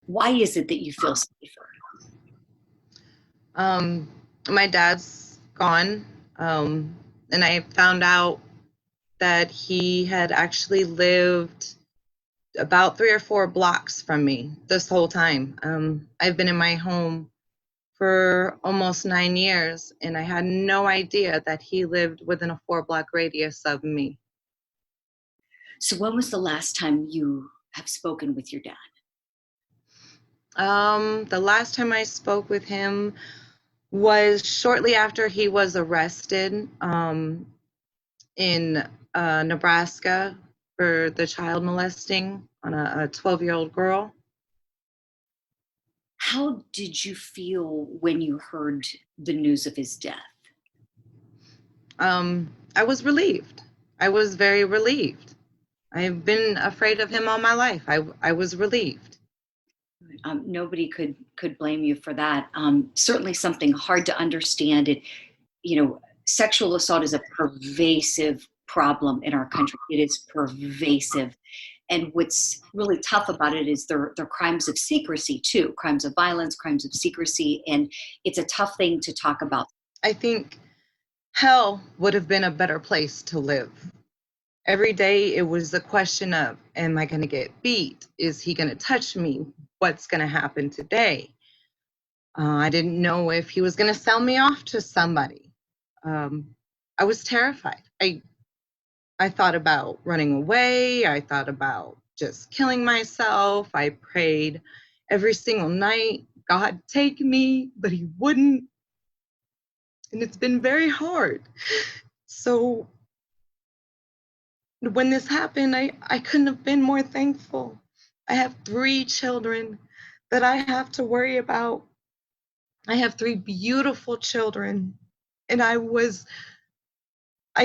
Why is it that you feel safer? Um, my dad's gone, and I found out that he had actually lived about 3 or 4 blocks from me this whole time. I've been in my home for almost 9 years, and I had no idea that he lived within a 4 block radius of me. So when was the last time you have spoken with your dad? The last time I spoke with him was shortly after he was arrested in Nebraska for the child molesting on a 12-year-old girl. How did you feel when you heard the news of his death? I was relieved. I was very relieved. I've been afraid of him all my life. I was relieved. Nobody could blame you for that. Certainly something hard to understand. Sexual assault is a pervasive problem in our country. It is pervasive. And what's really tough about it is they're crimes of secrecy too, crimes of violence, crimes of secrecy. And it's a tough thing to talk about. I think hell would have been a better place to live. Every day it was the question of, am I going to get beat? Is he going to touch me? What's going to happen today? I didn't know if he was going to sell me off to somebody. I was terrified. I thought about running away. I thought about just killing myself. I prayed every single night, God, take me, but he wouldn't. And it's been very hard. So when this happened, I couldn't have been more thankful. I have 3 children that I have to worry about. I have 3 beautiful children, and I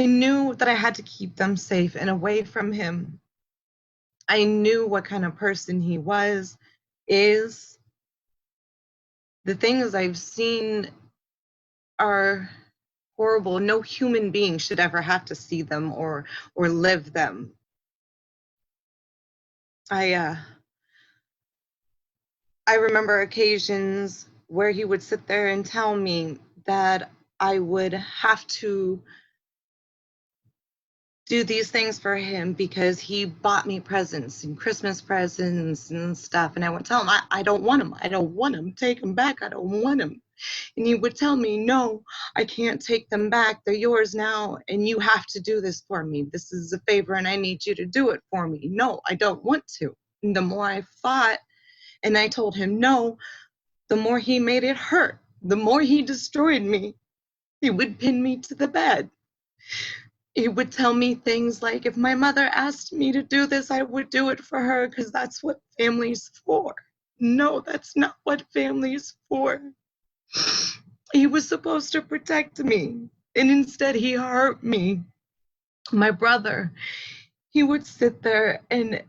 knew that I had to keep them safe and away from him. I knew what kind of person he is. The things I've seen are horrible. No human being should ever have to see them or live them. I remember occasions where he would sit there and tell me that I would have to do these things for him because he bought me presents and Christmas presents and stuff. And I would tell him, I don't want them. I don't want them. Take them back. I don't want them. And he would tell me, no, I can't take them back. They're yours now. And you have to do this for me. This is a favor and I need you to do it for me. No, I don't want to. And the more I fought and I told him no, the more he made it hurt. The more he destroyed me. He would pin me to the bed. He would tell me things like, if my mother asked me to do this, I would do it for her because that's what family's for. No, that's not what family's for. He was supposed to protect me, and instead he hurt me. My brother, he would sit there and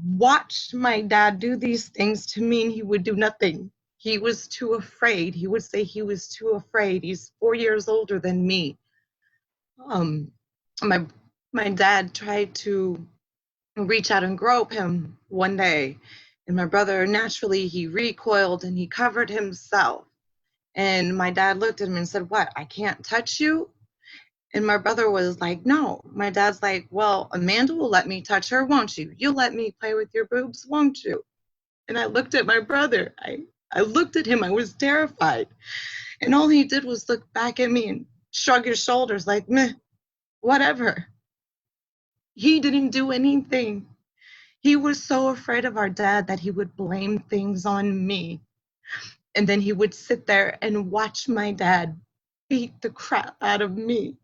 watch my dad do these things to me, and he would do nothing. He was too afraid. He would say he was too afraid. He's 4 years older than me. My dad tried to reach out and grope him one day, and my brother naturally he recoiled and he covered himself. And my dad looked at him and said, "What? I can't touch you?" And my brother was like, "No." My dad's like, "Well, Amanda will let me touch her, won't you? You'll let me play with your boobs, won't you?" And I looked at my brother. I looked at him. I was terrified. And all he did was look back at me and shrug his shoulders like, meh, whatever. He didn't do anything. He was so afraid of our dad that he would blame things on me. And then he would sit there and watch my dad beat the crap out of me.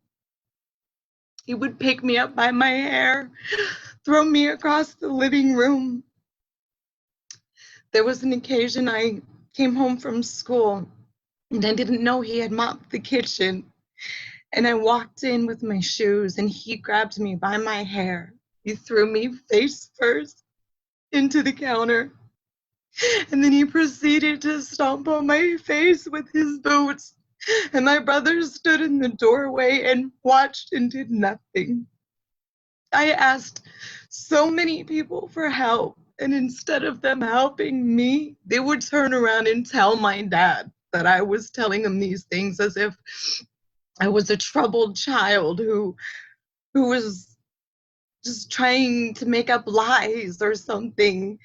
He would pick me up by my hair, throw me across the living room. There was an occasion I came home from school and I didn't know he had mopped the kitchen. And I walked in with my shoes and he grabbed me by my hair. He threw me face first into the counter. And then he proceeded to stomp on my face with his boots. And my brother stood in the doorway and watched and did nothing. I asked so many people for help. And instead of them helping me, they would turn around and tell my dad that I was telling him these things as if I was a troubled child who was just trying to make up lies or something.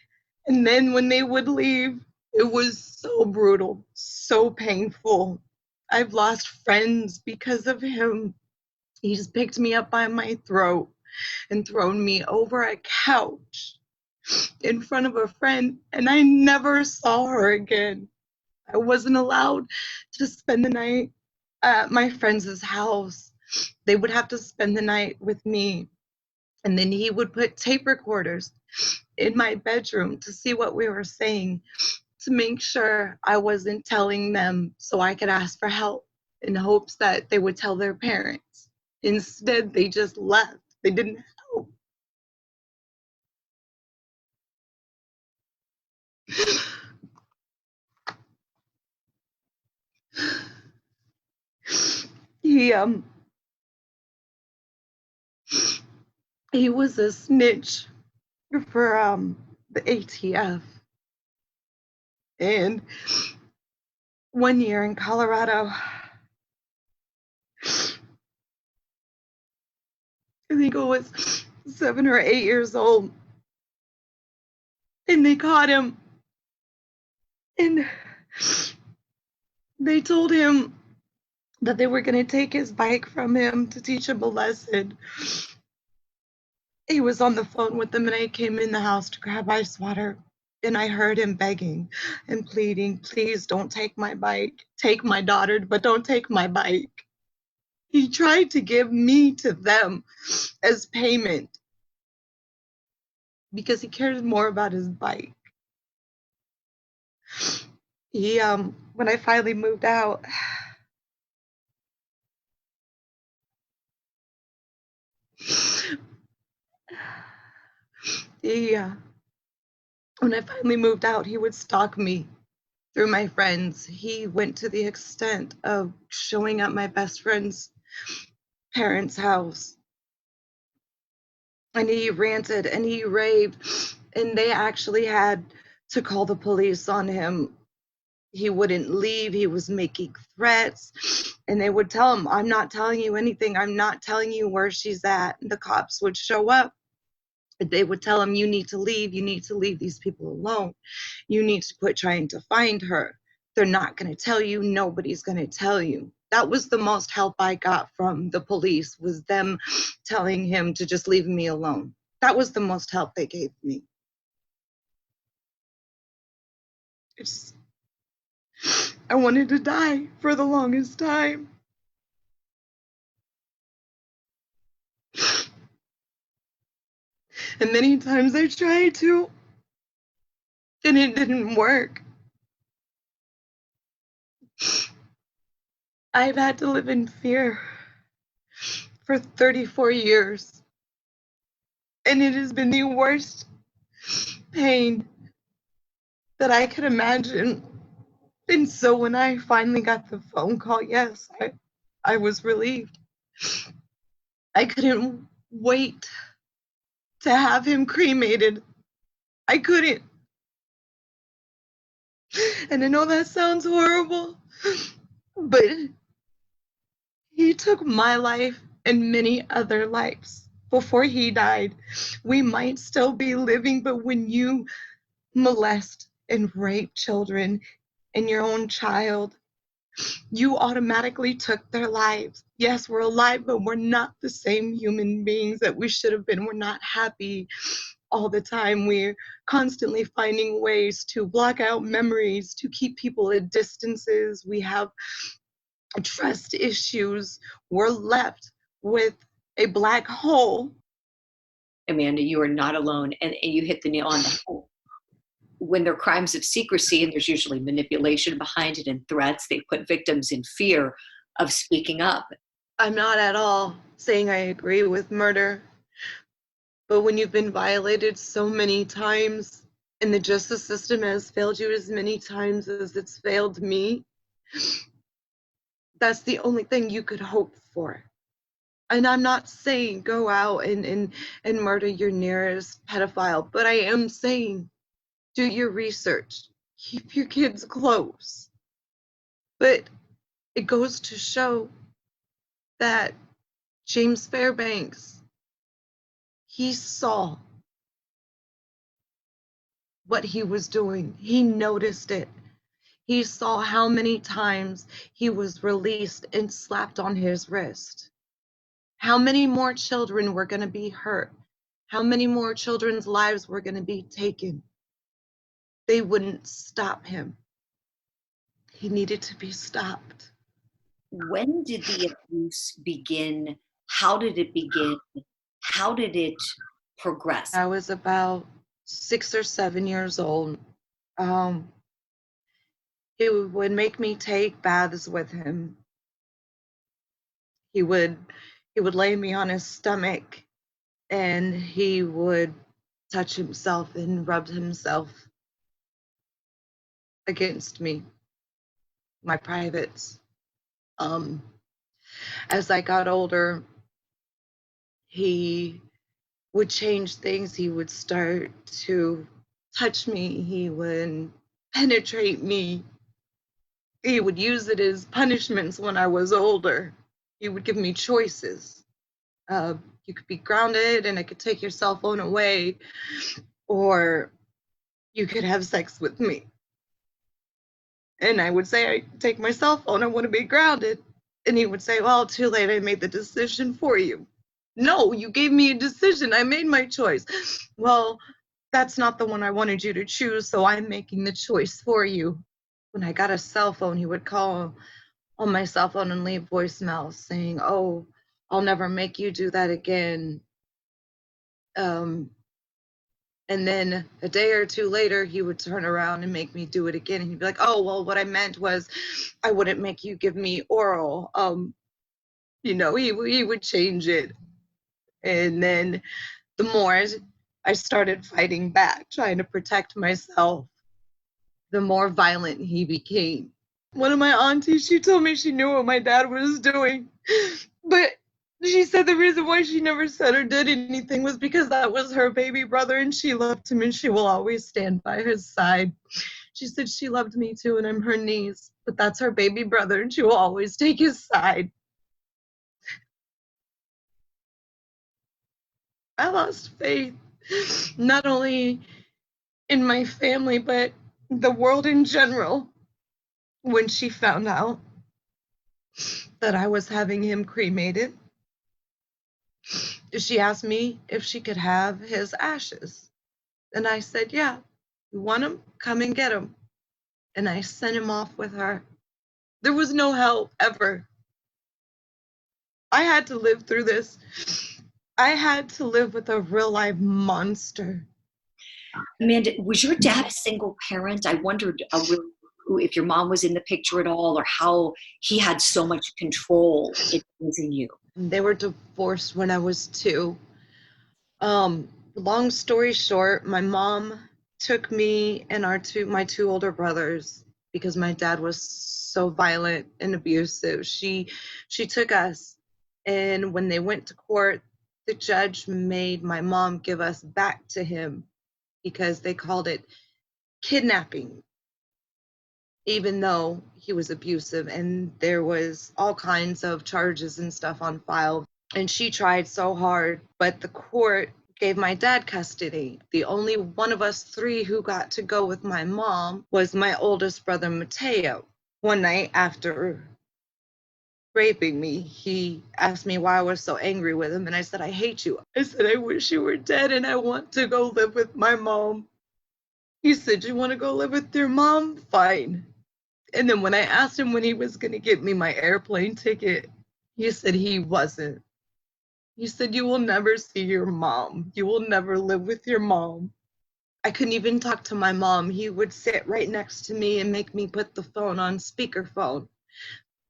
And then when they would leave, it was so brutal, so painful. I've lost friends because of him. He just picked me up by my throat and thrown me over a couch in front of a friend, and I never saw her again. I wasn't allowed to spend the night at my friend's house. They would have to spend the night with me. And then he would put tape recorders in my bedroom to see what we were saying, to make sure I wasn't telling them so I could ask for help in hopes that they would tell their parents. Instead, they just left. They didn't help. He he was a snitch for the ATF. And one year in Colorado, I think I was 7 or 8 years old, and they caught him, and they told him that they were going to take his bike from him to teach him a lesson. He was on the phone with them, and I came in the house to grab ice water, and I heard him begging and pleading, please don't take my bike. Take my daughter, but don't take my bike. He tried to give me to them as payment because he cared more about his bike. He, when I finally moved out, he, when I finally moved out, he would stalk me through my friends. He went to the extent of showing up my best friend's parents' house. And he ranted and he raved, and they actually had to call the police on him. He wouldn't leave. He was making threats, and they would tell him, I'm not telling you anything. I'm not telling you where she's at. And the cops would show up. They would tell him, you need to leave. You need to leave these people alone. You need to quit trying to find her. They're not going to tell you. Nobody's going to tell you. That was the most help I got from the police, was them telling him to just leave me alone. That was the most help they gave me. I wanted to die for the longest time. And many times I tried to, and it didn't work. I've had to live in fear for 34 years, and it has been the worst pain that I could imagine. And so when I finally got the phone call, yes, I was relieved. I couldn't wait to have him cremated. I couldn't. And I know that sounds horrible, but he took my life and many other lives before he died. We might still be living, but when you molest and rape children and your own child, you automatically took their lives. Yes, we're alive, but we're not the same human beings that we should have been. We're not happy all the time. We're constantly finding ways to block out memories, to keep people at distances. We have trust issues. We're left with a black hole. Amanda, you are not alone. And you hit the nail on the head. When there are crimes of secrecy, and there's usually manipulation behind it and threats, they put victims in fear of speaking up. I'm not at all saying I agree with murder, but when you've been violated so many times and the justice system has failed you as many times as it's failed me, that's the only thing you could hope for. And I'm not saying go out and murder your nearest pedophile, but I am saying do your research, keep your kids close. But it goes to show that James Fairbanks, he saw what he was doing. He noticed it. He saw how many times he was released and slapped on his wrist. How many more children were going to be hurt? How many more children's lives were going to be taken? They wouldn't stop him. He needed to be stopped. When did the abuse begin? How did it begin? How did it progress? I was about 6 or 7 years old. He would make me take baths with him. He would lay me on his stomach, and he would touch himself and rub himself against me, my privates. As I got older, he would change things. He would start to touch me. He would penetrate me. He would use it as punishments when I was older. He would give me choices. You could be grounded and I could take your cell phone away, or you could have sex with me. And I would say, I take my cell phone, I want to be grounded. And he would say, well, too late, I made the decision for you. No, you gave me a decision, I made my choice. Well, that's not the one I wanted you to choose, so I'm making the choice for you. When I got a cell phone, he would call on my cell phone and leave voicemails saying, oh, I'll never make you do that again. And then a day or two later, he would turn around and make me do it again. And he'd be like, oh, well, what I meant was I wouldn't make you give me oral. He would change it. And then the more I started fighting back, trying to protect myself, the more violent he became. One of my aunties, she told me she knew what my dad was doing, but she said the reason why she never said or did anything was because that was her baby brother and she loved him and she will always stand by his side. She said she loved me too and I'm her niece, but that's her baby brother and she will always take his side. I lost faith, not only in my family, but the world in general, when she found out that I was having him cremated. She asked me if she could have his ashes. And I said, yeah, you want him? Come and get him. And I sent him off with her. There was no help ever. I had to live through this. I had to live with a real life monster. Amanda, was your dad a single parent? I wondered if your mom was in the picture at all, or how he had so much control in you. They were divorced when I was 2. Long story short, my mom took me and my 2 older brothers, because my dad was so violent and abusive. She took us, and when they went to court, the judge made my mom give us back to him because they called it kidnapping, even though he was abusive and there was all kinds of charges and stuff on file. And she tried so hard, but the court gave my dad custody. The only one of us 3 who got to go with my mom was my oldest brother, Mateo. One night after raping me, he asked me why I was so angry with him, and I said, I hate you. I said, I wish you were dead and I want to go live with my mom. He said, you want to go live with your mom? Fine. And then when I asked him when he was going to get me my airplane ticket, he said he wasn't. He said, you will never see your mom. You will never live with your mom. I couldn't even talk to my mom. He would sit right next to me and make me put the phone on speakerphone.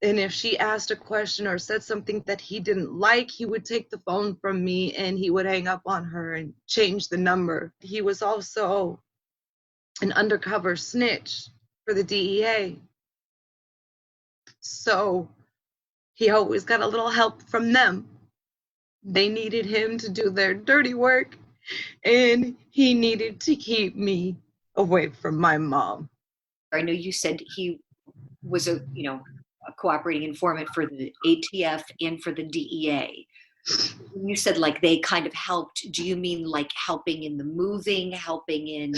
And if she asked a question or said something that he didn't like, he would take the phone from me and he would hang up on her and change the number. He was also an undercover snitch for the DEA. So he always got a little help from them. They needed him to do their dirty work, and he needed to keep me away from my mom. I know you said he was a cooperating informant for the ATF and for the DEA. When you said like they kind of helped, do you mean like helping in the moving, helping in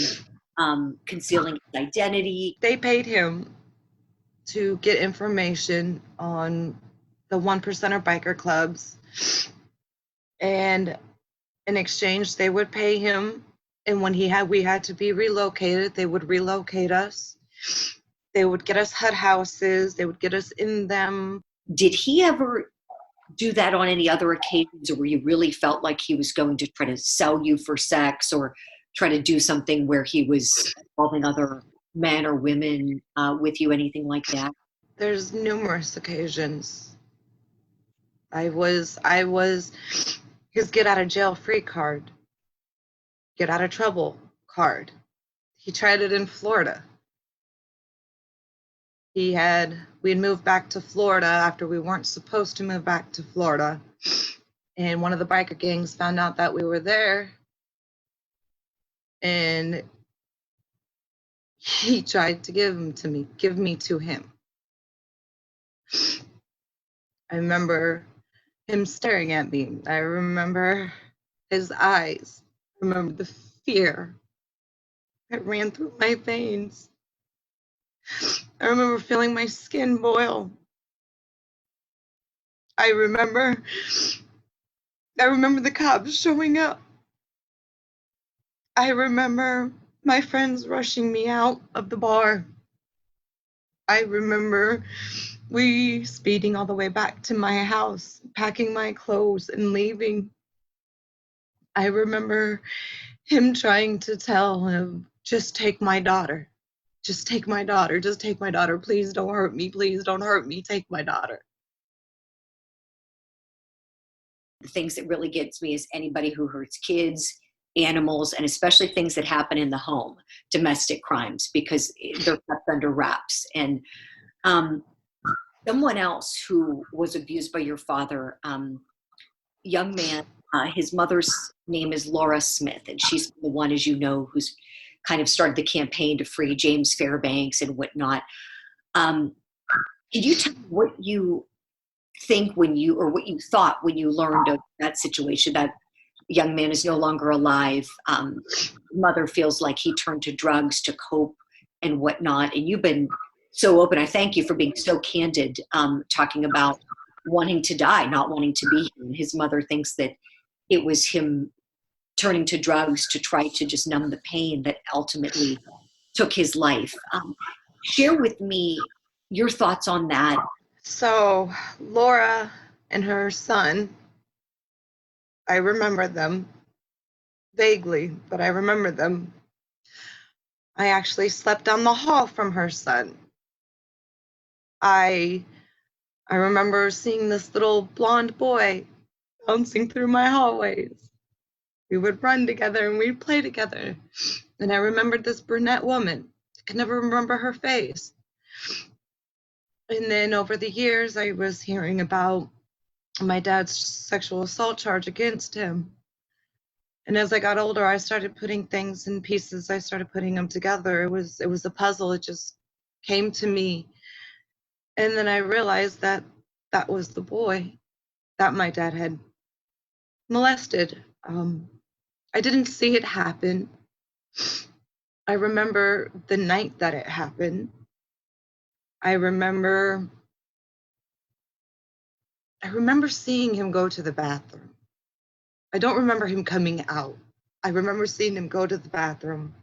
concealing his identity? They paid him to get information on the 1%er biker clubs, and in exchange they would pay him, and when we had to be relocated, they would relocate us. They would get us hut houses, they would get us in them. Did he ever do that on any other occasions, or where you really felt like he was going to try to sell you for sex or try to do something where he was involving other men or women with you, anything like that? There's numerous occasions. I was his get out of jail free card, get out of trouble card. He tried it in Florida. We had moved back to Florida after we weren't supposed to move back to Florida. And one of the biker gangs found out that we were there. And he tried to give me to him. I remember him staring at me. I remember his eyes. I remember the fear that ran through my veins. I remember feeling my skin boil. I remember the cops showing up. I remember my friends rushing me out of the bar. I remember we speeding all the way back to my house, packing my clothes and leaving. I remember him trying to tell him, just take my daughter. Just take my daughter. Just take my daughter. Please don't hurt me. Please don't hurt me. Take my daughter. The things that really gets me is anybody who hurts kids, animals, and especially things that happen in the home, domestic crimes, because they're kept under wraps. And someone else who was abused by your father, young man, his mother's name is Laura Smith, and she's the one, as you know, who's kind of started the campaign to free James Fairbanks and whatnot. Can you tell me what you think when you, or what you thought when you learned of that situation? That young man is no longer alive. Mother feels like he turned to drugs to cope and whatnot. And you've been so open. I thank you for being so candid, talking about wanting to die, not wanting to be here. And his mother thinks that it was him turning to drugs to try to just numb the pain that ultimately took his life. Share with me your thoughts on that. So Laura and her son, I remember them vaguely, but I remember them. I actually slept down the hall from her son. I remember seeing this little blonde boy bouncing through my hallways. We would run together and we'd play together. And I remembered this brunette woman. I could never remember her face. And then over the years, I was hearing about my dad's sexual assault charge against him. And as I got older, I started putting things in pieces. I started putting them together. It was a puzzle. It just came to me. And then I realized that that was the boy that my dad had molested. I didn't see it happen. I remember the night that it happened. I remember seeing him go to the bathroom. I don't remember him coming out. I remember seeing him go to the bathroom.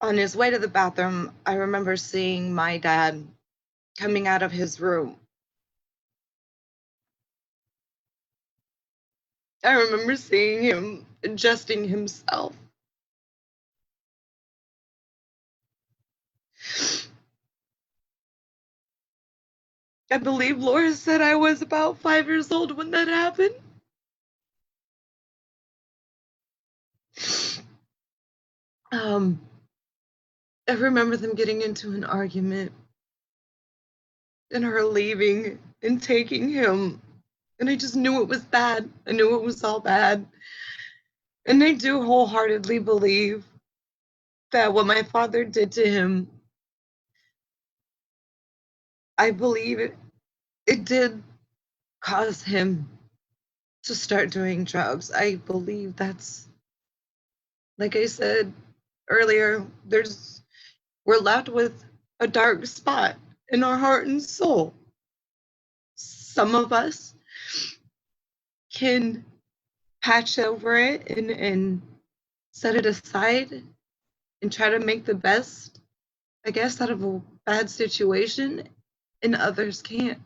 On his way to the bathroom, I remember seeing my dad coming out of his room. I remember seeing him adjusting himself. I believe Laura said I was about 5 years old when that happened. I remember them getting into an argument and her leaving and taking him And I just knew it was bad. I knew it was all bad. And I do wholeheartedly believe that what my father did to him, I believe it did cause him to start doing drugs. I believe that's, like I said earlier, we're left with a dark spot in our heart and soul. Some of us can patch over it and set it aside and try to make the best, I guess, out of a bad situation, and others can't.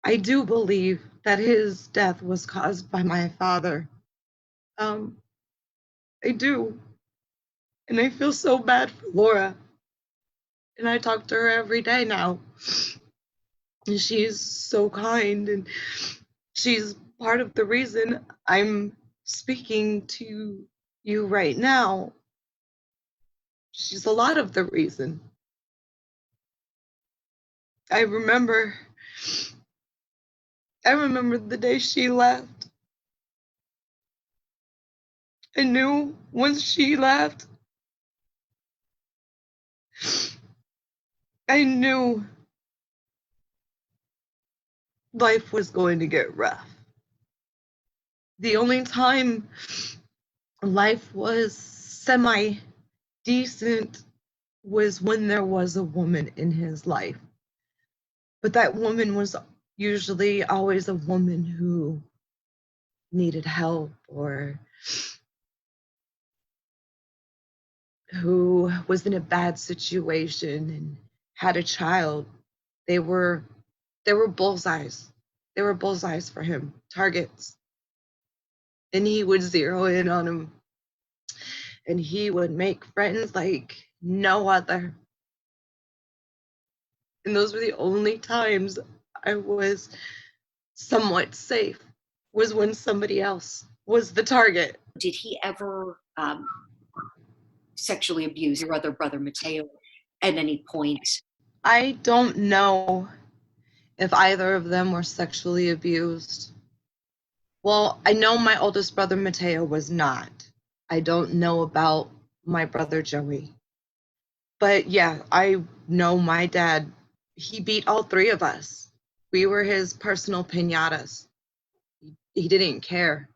I do believe that his death was caused by my father. Um, I do. And I feel so bad for Laura. And I talk to her every day now. And she's so kind. And she's part of the reason I'm speaking to you right now. She's a lot of the reason. I remember the day she left. I knew once she left, I knew life was going to get rough. The only time life was semi decent was when there was a woman in his life. But that woman was usually always a woman who needed help or who was in a bad situation and had a child. They were bullseyes. They were bullseyes for him, targets. And he would zero in on them. And he would make friends like no other. And those were the only times I was somewhat safe, was when somebody else was the target. Did he ever sexually abuse your other brother, Mateo, at any point? I don't know if either of them were sexually abused. Well, I know my oldest brother, Mateo, was not. I don't know about my brother, Joey. But yeah, I know my dad, he beat all three of us. We were his personal piñatas. He didn't care.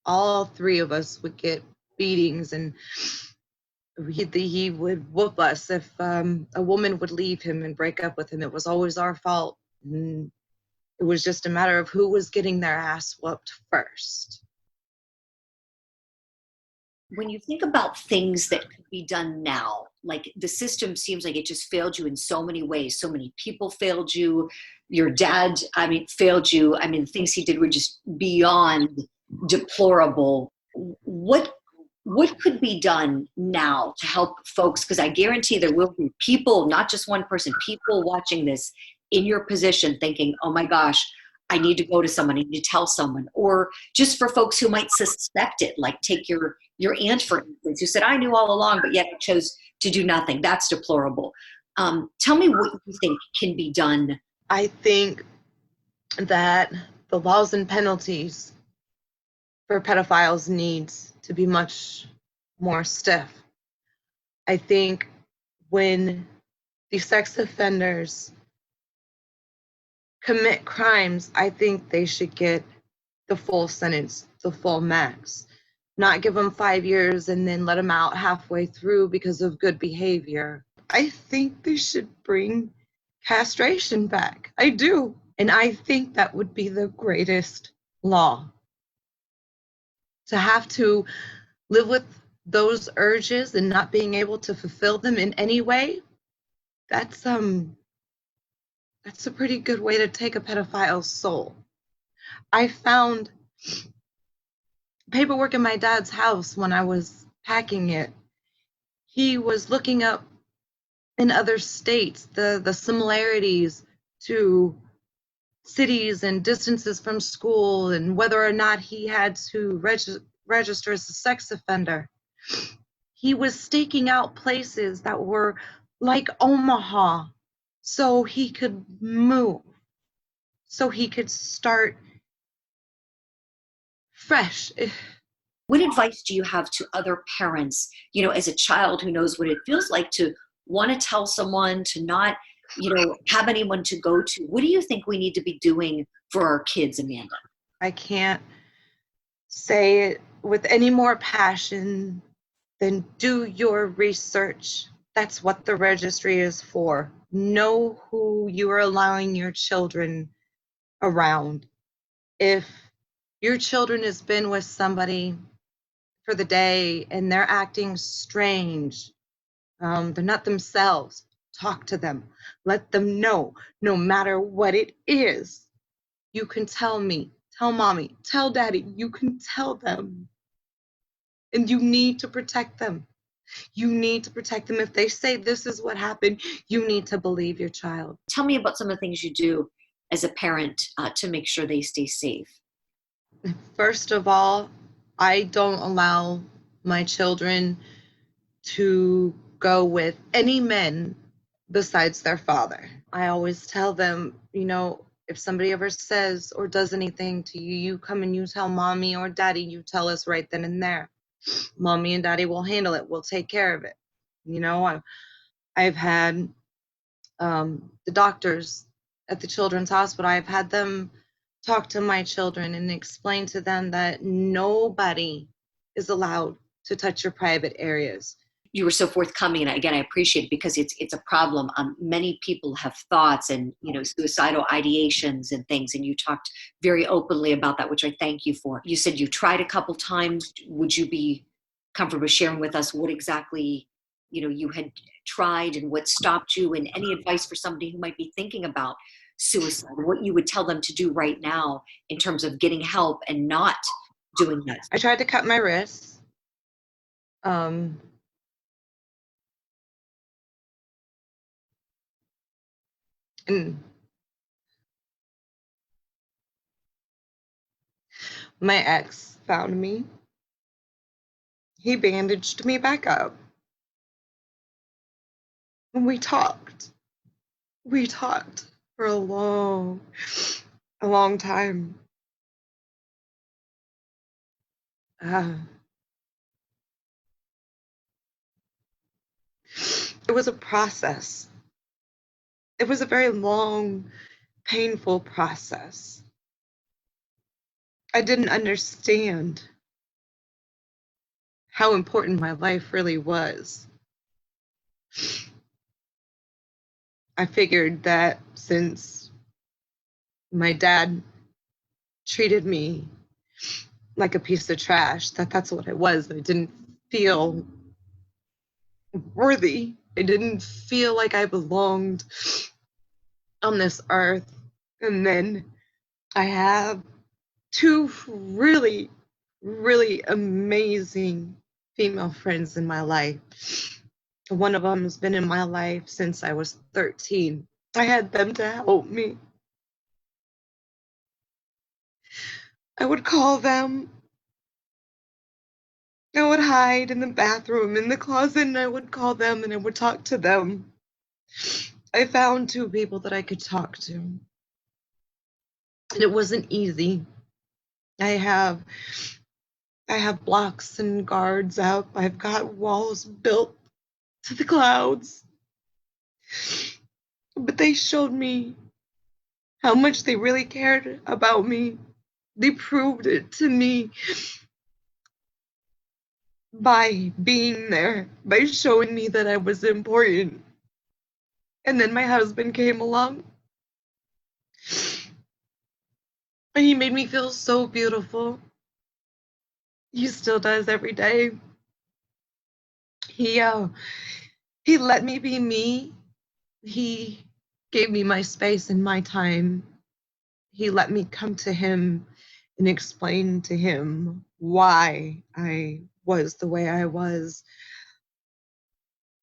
All three of us would get beatings, and he would whoop us if a woman would leave him and break up with him. It was always our fault. And it was just a matter of who was getting their ass whooped first. When you think about things that could be done now, like the system seems like it just failed you in so many ways. So many people failed you. Your dad, I mean, failed you. I mean, the things he did were just beyond deplorable. What could be done now to help folks? Because I guarantee there will be people, not just one person, people watching this in your position thinking, oh my gosh, I need to go to someone, I need to tell someone. Or just for folks who might suspect it, like take your aunt, for instance, who said, I knew all along, but yet chose to do nothing. That's deplorable. Tell me what you think can be done. I think that the laws and penalties for pedophiles needs to be much more stiff. I think when the sex offenders commit crimes, I think they should get the full sentence, the full max. Not give them 5 years and then let them out halfway through because of good behavior. I think they should bring castration back. I do. And I think that would be the greatest law. To have to live with those urges and not being able to fulfill them in any way, that's a pretty good way to take a pedophile's soul. I found paperwork in my dad's house when I was packing it. He was looking up in other states the similarities to cities and distances from school and whether or not he had to register as a sex offender. He was staking out places that were like Omaha so he could move, so he could start fresh. What advice do you have to other parents, as a child who knows what it feels like to want to tell someone, to not, have anyone to go to? What do you think we need to be doing for our kids, Amanda? I can't say it with any more passion than do your research. That's what the registry is for. Know who you are allowing your children around. If your children has been with somebody for the day and they're acting strange, they're not themselves, talk to them. Let them know, no matter what it is, you can tell me, tell mommy, tell daddy, you can tell them. And you need to protect them. You need to protect them. If they say this is what happened, you need to believe your child. Tell me about some of the things you do as a parent to make sure they stay safe. First of all, I don't allow my children to go with any men besides their father. I always tell them, if somebody ever says or does anything to you, you come and you tell mommy or daddy, you tell us right then and there. Mommy and daddy will handle it. We'll take care of it. I've had the doctors at the children's hospital, I've had them talk to my children and explain to them that nobody is allowed to touch your private areas. You were so forthcoming, and again, I appreciate it because it's a problem. Many people have thoughts and suicidal ideations and things, and you talked very openly about that, which I thank you for. You said you tried a couple times. Would you be comfortable sharing with us what exactly you had tried and what stopped you, and any advice for somebody who might be thinking about suicide, what you would tell them to do right now in terms of getting help and not doing that? I tried to cut my wrists. And my ex found me. He bandaged me back up. And we talked. We talked for a long time. It was a process. It was a very long, painful process. I didn't understand how important my life really was. I figured that since my dad treated me like a piece of trash, that's what I was. I didn't feel worthy. I didn't feel like I belonged on this earth. And then I have two really, really amazing female friends in my life. One of them has been in my life since I was 13. I had them to help me. I would call them. I would hide in the bathroom, in the closet, and I would call them and I would talk to them. I found two people that I could talk to. And it wasn't easy. I have blocks and guards up. I've got walls built to the clouds. But they showed me how much they really cared about me. They proved it to me by being there, by showing me that I was important. And then my husband came along. And he made me feel so beautiful. He still does every day. He let me be me. He gave me my space and my time. He let me come to him and explain to him why I was the way I was.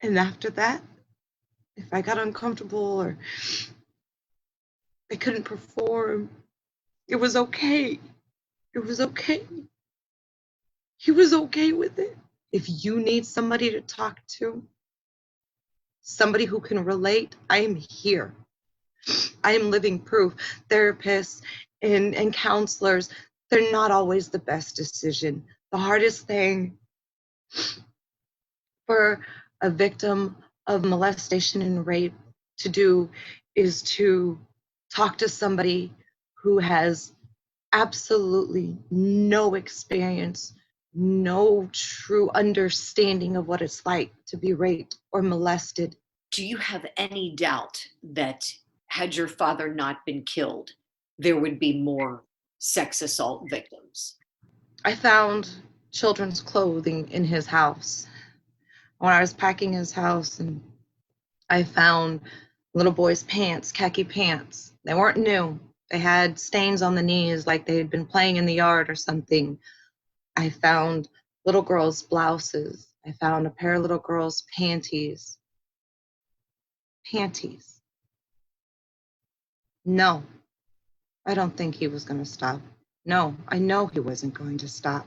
And after that, if I got uncomfortable or I couldn't perform, it was okay. It was okay. He was okay with it. If you need somebody to talk to, somebody who can relate, I am here. I am living proof. Therapists and counselors, they're not always the best decision. The hardest thing for a victim of molestation and rape to do is to talk to somebody who has absolutely no experience, no true understanding of what it's like to be raped or molested. Do you have any doubt that had your father not been killed, there would be more sex assault victims? I found children's clothing in his house when I was packing his house, and I found little boy's pants, khaki pants. They weren't new. They had stains on the knees like they had been playing in the yard or something. I found little girls' blouses. I found a pair of little girls' panties. Panties. No, I don't think he was going to stop. No, I know he wasn't going to stop.